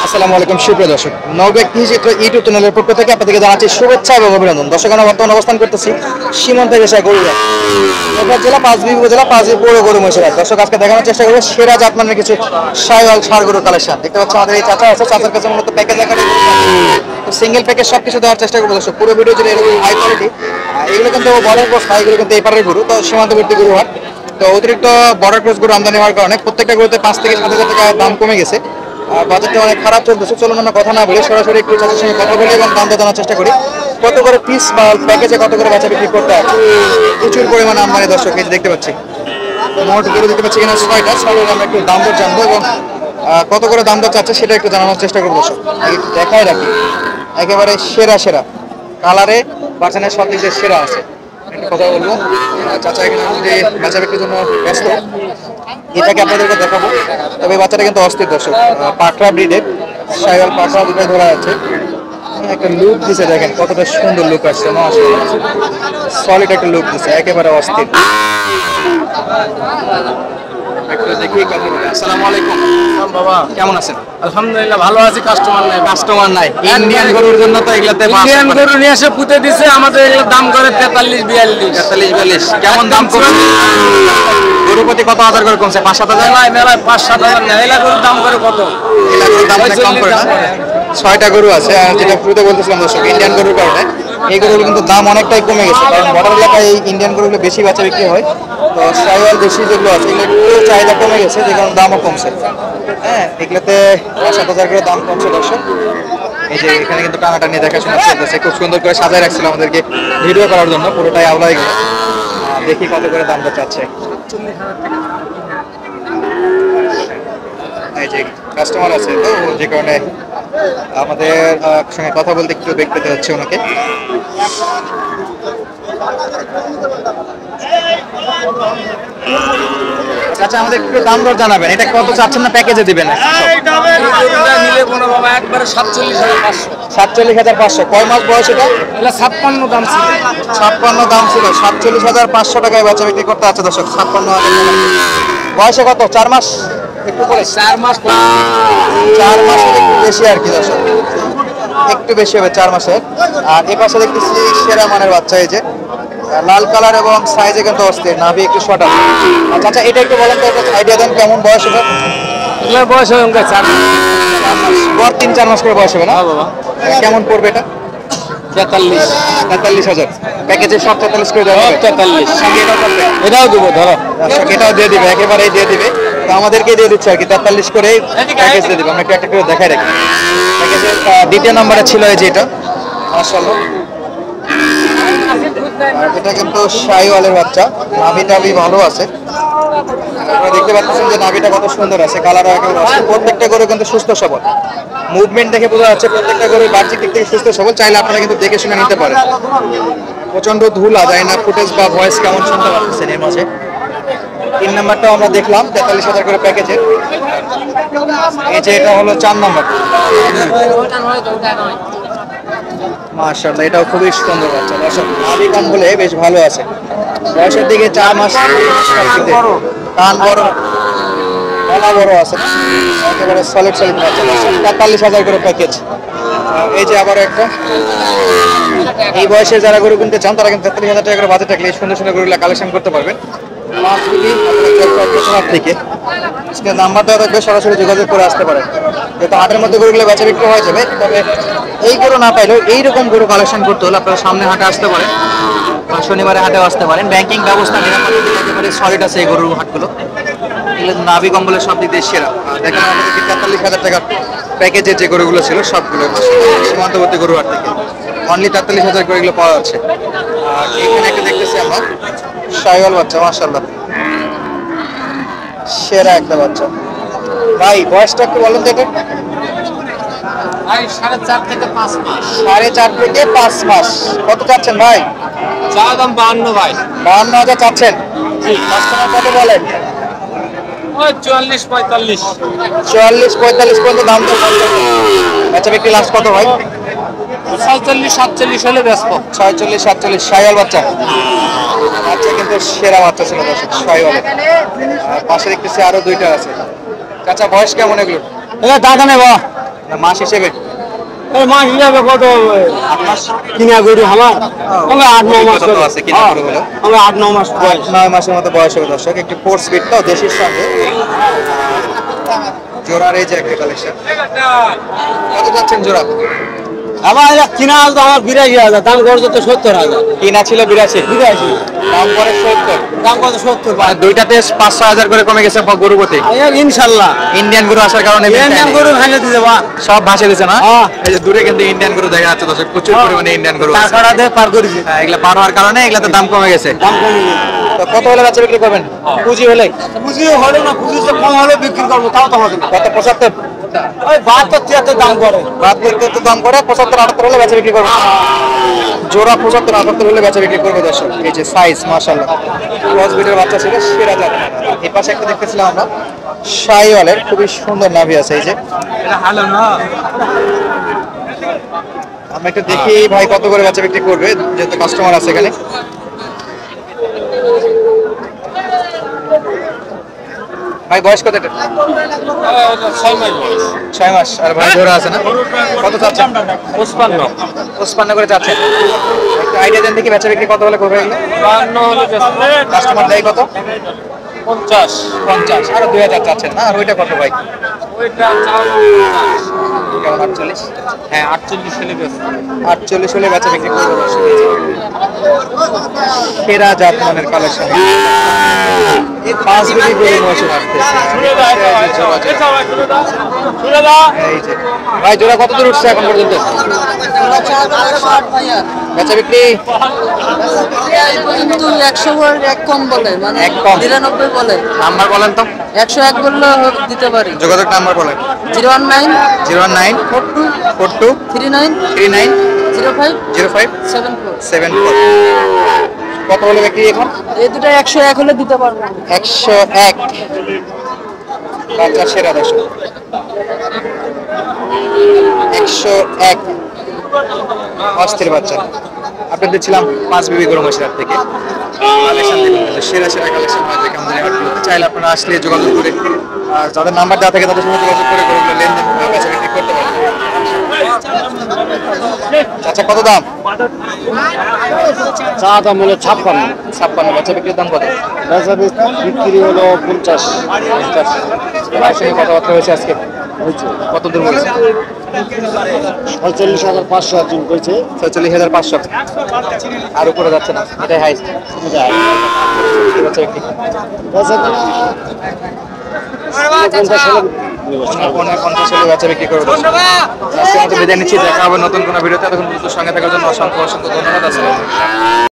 আসসালামু আলাইকুম সুপ্রিয় দর্শক, নওগাঁ কৃষি চিত্র ইউটিউব চ্যানেলের পক্ষ থেকে আপনাদেরকে জানাচ্ছি শুভেচ্ছা এবং অভিনন্দন। দর্শক, আমরা বর্তমানে অবস্থান করতেছি সীমান্ত এলাকায় গরুরা নওগাঁ জেলা পাঁচবিবি উপজেলা পাঁচবিবি পৌর গরু মহিষের হাট। দর্শক, আজকে দেখানোর চেষ্টা করবো সেরা জাতমানের কিছু শাহিওয়াল ষাঁড় গরুর কালেকশন। দেখতে পাচ্ছি আমাদের এই চাচা আছে, চাচার কাছে মূলত প্যাকেজ আকারে সিঙ্গেল প্যাকেজ সবকিছু দেওয়ার চেষ্টা করবো। দর্শক, পুরো ভিডিও জুড়ে এরকম হাই কোয়ালিটি, এগুলো কিন্তু বড় ক্রস না, এগুলো কিন্তু এই পারের গরু, তো সীমান্তবর্তী গরু হাট। তো অতিরিক্ত বর্ডার ক্রস গরু আমদানি হওয়ার কারণে প্রত্যেকটা গরুতে 5 থেকে 7,000 টাকা দাম কমে গেছে। বাজারটা অনেক খারাপ চলতেছে। চলুন আমরা কথা না বলে সরাসরি একটু চাষের সঙ্গে কথা বলি এবং দামটা জানার চেষ্টা করি। কত করে পিস বা প্যাকেজে কত করে বেচা বিক্রি করতে হয়, প্রচুর পরিমাণে আমদানি। দর্শক, এই যে দেখতে পাচ্ছি মোট গরু দেখতে পাচ্ছি এখানে 6টা। সবাই আমরা একটু দাম দর জানবো এবং কত করে দাম দর চাচ্ছে সেটা একটু জানানোর চেষ্টা করবো। দর্শক, একটু দেখাই রাখি, একেবারে সেরা সেরা কালারে বাজানের সব দিক দিয়ে সেরা আছে। একটু কথা বলবো। চাচা এখানে যদি বেচা বিক্রির জন্য ব্যস্ত, এটাকে আপনাদেরকে দেখাবো। তবে বাচ্চাটা কিন্তু অস্থির। দর্শক, পাকড়া ব্রিডের শাহিওয়াল পাকড়া দুটো ধরা আছে। একটা লুক দিছে, দেখেন কতটা সুন্দর লুক আসছে, সলিড একটা লুক দিছে, একেবারে অস্থির। একটু দেখি কথা বলি। আসসালামু আলাইকুম বাবা, কেমন আছেন? আলহামদুলিল্লাহ ভালো আছি। কাস্টমার নাই ইন্ডিয়ান গরুর জন্য, তো এগুলাতে ইন্ডিয়ান গরু নিয়ে এসে পুঁতে দিছে। আমাদের এগুলোর দাম করে 43-42। কেমন দাম কমছে? গরু প্রতি কত হাজার করে কমছে? 5-7 হাজার? মেলায় 5-7 হাজার না। এলা গরুর দাম করে কত? এলা গরুর দাম অনেক কম করে না? 6টা গরু আছে। আর যেটা শুরুতে বলতেছিলাম দর্শক, ইন্ডিয়ান গরুর কারণে এই গরুগুলো কিন্তু দাম অনেকটাই কমে গেছে, কারণ বর্ডার এলাকায় এই ইন্ডিয়ান গরুগুলো বেশি বেচা বিক্রি হয়। তো শাহিওয়াল দেশি যেগুলো আছে এগুলো একটু চাহিদা কমে গেছে, যে কারণে দামও কমছে। হ্যাঁ, এগুলোতে 5-7 হাজার করে দাম কমছে। দর্শক, এই যে এখানে কিন্তু টানাটানি দেখাশোনা চলতেছে, খুব সুন্দর করে সাজায় রাখছিল আমাদেরকে ভিডিও করার জন্য, পুরোটাই আওলাই গেল। দেখি কত করে দামটা চাচ্ছে। এই যে কাস্টমার আছে, তো যে কারণে আমাদের সঙ্গে কথা বলতে একটু বেগ পেতে হচ্ছে ওনাকে। আচ্ছা, আমাদের একটু দাম দর জানাবেন, এটা কত চাচ্ছেন না প্যাকেজে দিবেন? একবারে 47,500। 47,500। কয় মাস বয়স এটা? 56 দাম ছিল। 56 দাম ছিল, 47,500 টাকায় বেচা বিক্রি করতে আছে। দর্শক, 56,000 বয়সে কত? 4 মাস একটু পরে? 4 মাস। 4 মাসের একটু বেশি আর কি দর্শক, একটু বেশি হবে 4 মাসের। আর এ পাশে দেখতেছি সেরা মানের বাচ্চা, এই যে লাল কালার এবং সাইজে কিন্তু অস্থির, নাভি একটু শর্ট আছে। আচ্ছা, এটা একটু বলেন তো, আইডিয়া দেন কেমন বয়স এটা? এগুলোর বয়স হবে 4 মাস। গড় 3-4 মাস করে বয়স হবে না? বাবা কেমন পড়বে এটা? 43,000। প্যাকেজে সব 43 করে দেওয়া হবে? 43। সঙ্গে এটাও করবে? এটাও দেবো, ধরো এটাও দিয়ে দিবে, একেবারেই দিয়ে দিবে। তো আমাদেরকে দিয়ে দিচ্ছে আর কি, 43 করে প্যাকেজ দিয়ে দিবে। আমরা একটু একটা করে দেখাই রাখি। প্যাকেজের দ্বিতীয় নম্বরে ছিল এই যে এটা, মাশাআল্লাহ। এটা কিন্তু শাহিওয়ালের বাচ্চা, নাভি টাভি ভালো আছে। আপনারা দেখতে পাচ্ছেন যে নাভিটা কত সুন্দর আছে, কালারও একেবারে আছে। প্রত্যেকটা গরু কিন্তু সুস্থ সবল, মুভমেন্ট দেখে বোঝা যাচ্ছে প্রত্যেকটা গরু বাহ্যিক দিক থেকে সুস্থ সবল। চাইলে আপনারা কিন্তু দেখে শুনে নিতে পারেন। প্রচন্ড ধুলা যায় না, ফুটেজ বা ভয়েস কেমন শুনতে পাচ্ছেন এর মাঝে। 3 নাম্বারটাও আমরা দেখলাম 43,000 করে প্যাকেজে। এই যে এটা হলো 4 নাম্বার। মাশাআল্লাহ, এটাও খুবই সুন্দর বাচ্চা। দর্শক, নাভি কম হলে বেশ ভালো আছে। বয়সের দিকে 4 মাস, কান বড়, গলা বড় আছে, একেবারে সলিড বাচ্চা। 43,000 করে প্যাকেজ। এই যে আবার একটা, এই বয়সে যারা গরু কিনতে চান তারা কিন্তু 43,000 টাকা করে বাজেট রাখলে এই সুন্দর সুন্দর গরুগুলো কালেকশন করতে পারবেন। থেকে নাম্বার দেওয়া থাকবে, সরাসরি যোগাযোগ করে আসতে পারেন। যেহেতু হাটের মধ্যে গরুগুলো বেচা বিক্রি হয়ে যাবে, তবে এই গরু না পাইলেও এইরকম গরু কালেকশন করতে হলে আপনারা সামনে হাটে আসতে পারেন বা শনিবারে হাটেও আসতে পারেন। ব্যাংকিং ব্যবস্থা একেবারে সলিড আছে এই গরুর হাটগুলো। এগুলো নাভি কম্বলের সব দিক দিয়ে সেরা। দেখেন আমাদের 43,000 টাকার প্যাকেজের যে গরুগুলো ছিল সবগুলো সীমান্তবর্তী গরু হাট থেকে অনলি 43,000 করে এগুলো পাওয়া যাচ্ছে। আর এখানে একটা দেখতেছি আমরা শাহিওয়াল বাচ্চা, মাশাআল্লাহ সেরা একটা বাচ্চা। ভাই বয়সটা একটু বলেন তো এটা? ভাই 4.5 থেকে 5 মাস। 4.5 থেকে 5 মাস। কত চাচ্ছেন ভাই? চা দাম 52 ভাই। 52,000 চাচ্ছেন? কাস্টমার কত বলেন? ওই 44-45। 44-45 পর্যন্ত দাম তো বলছেন। আচ্ছা, বিক্রি লাস্ট কত ভাই? 46-47 হলে বেচবো। 46-47 শাহিওয়াল বাচ্চা। বাচ্চা কিন্তু সেরা বাচ্চা ছিল দর্শক, শাহিওয়ালের। পাশে দেখতেছি আরো 2টা আছে। চাচা বয়স কেমন এগুলো? এটা টাকা নেব না মাস হিসেবে? এই মাস হিসাবে কত 8 মাস কিনা গরু আমার আমি 8-9 মাস কত আছে কিনা গরু হলো? আমি 8-9 মাস বয়স 9 মাসের মতো বয়স হবে দর্শক। একটি ফোর স্পিড তো দেশির সঙ্গে জোড়ার এই যে একটা কালেকশন। কত যাচ্ছেন জোড়া? আমার এটা কিনা তো আমার 82,000 দাম করছে তো 70,000 কিনা ছিল 82, 82 দাম করে 70। দাম কত 70 আর দুইটাতে 5-6 করে কমে গেছে গরু প্রতি। ইনশাল্লাহ ইন্ডিয়ান গরু আসার কারণে ইন্ডিয়ান গরু ভেঙে দিতে বা সব ভাসে দিচ্ছে না? হ্যাঁ। এই যে দূরে কিন্তু ইন্ডিয়ান গরু দেখা যাচ্ছে দর্শক, প্রচুর পরিমাণে ইন্ডিয়ান গরু আছে। টাকাটা দিয়ে পার করেছি হ্যাঁ, এগুলা পার হওয়ার কারণে এগুলাতে দাম কমে গেছে। দাম কমে গেছে তো কত হলে বেচা বিক্রি করবেন? পুঁজি হলে পুঁজি হলে না পুঁজি তো কম হলে বিক্রি করবো তাও তো হবে না কত? 75? ওই 72-73 দাম করে বাদ করতে তো দাম করে 75-78 হলে বেচা বিক্রি করবো। জোড়া 75-78 হলে বেচা বিক্রি করবে দর্শক। এই যে সাইজ মাশাআল্লাহ, ক্রস বিটের বাচ্চা ছিল, সেরা জাত। এই পাশে একটা দেখতেছিলাম আমরা শাইওয়ালের, খুবই সুন্দর নাভি আছে। এই যে এটা ভালো না আমরা একটু দেখি ভাই কত করে বেচা বিক্রি করবে, যেহেতু কাস্টমার আছে এখানে। ভাই বয়স কত এটা? 6 মাস। আর ভাই জোড়া আছে না? কত চাচ্ছেন? 55 করে চাচ্ছেন। একটা আইডিয়া দেন দেখি বেচা বিক্রি কত হলে করবে এগুলো? কাস্টমার দেয় কত? 50 আর 2000 চাচ্ছেন না? আর ওইটা কত ভাই? কেমন 48? হ্যাঁ 48 হলে বেশ 48 হলে বেচা বিক্রি করবে দর্শক। সেরা জাত মানের কালেকশন। এই 5 বিঘি গরু মহিষ রাখতেছে। এই যে ভাই জোড়া কত দূর উঠছে এখন পর্যন্ত? বেচা বিক্রি কিন্তু 100 এক কম বলে, মানে এক কম। 99 বলে। নাম্বার বলেন তো, 101 বললে দিতে পারি। যোগাযোগ নাম্বার বলেন। 019 019 42 42 39 39 05 05 74। 74। কত হলে বিক্রি এখন? এই দুটো 101 হলে দিতে পারবো। 101 বাচ্চা সেরা দর্শক। 101 অস্থির বাচ্চা। আপনাদের ছিলাম 5 বিবি গরু মহিষের থেকে। কালেকশন দেখুন, সেরা সেরা কালেকশন হয় দেখে আমাদের হাটগুলোতে। চাইলে আপনারা আসলে যোগাযোগ করে, আর যাদের নাম্বার দেওয়া থাকে তাদের সঙ্গে যোগাযোগ করে গরুগুলো লেনদেন বেচা বিক্রি করতে পারবেন। আচ্ছা কত দাম? চা দাম হলো 56 56। বেচা বিক্রির দাম কত? বেচা বিক্রি হলো 50 ভাইয়ের সঙ্গে কথাবার্তা হয়েছে আজকে? কত দূর বলেছে? 47,500 একজন কইছে 46,500। আর উপরে যাচ্ছে না, এটাই হাইস্ট। বেচা বিক্রি বেচা 50 হলে 50 হলে বেচা বিক্রি করবে। আজকের মতো বিদায় নিচ্ছি, দেখা হবে নতুন কোনো ভিডিওতে। তখন সঙ্গে থাকার জন্য অসংখ্য অসংখ্য ধন্যবাদ। আসসালামু আলাইকুম।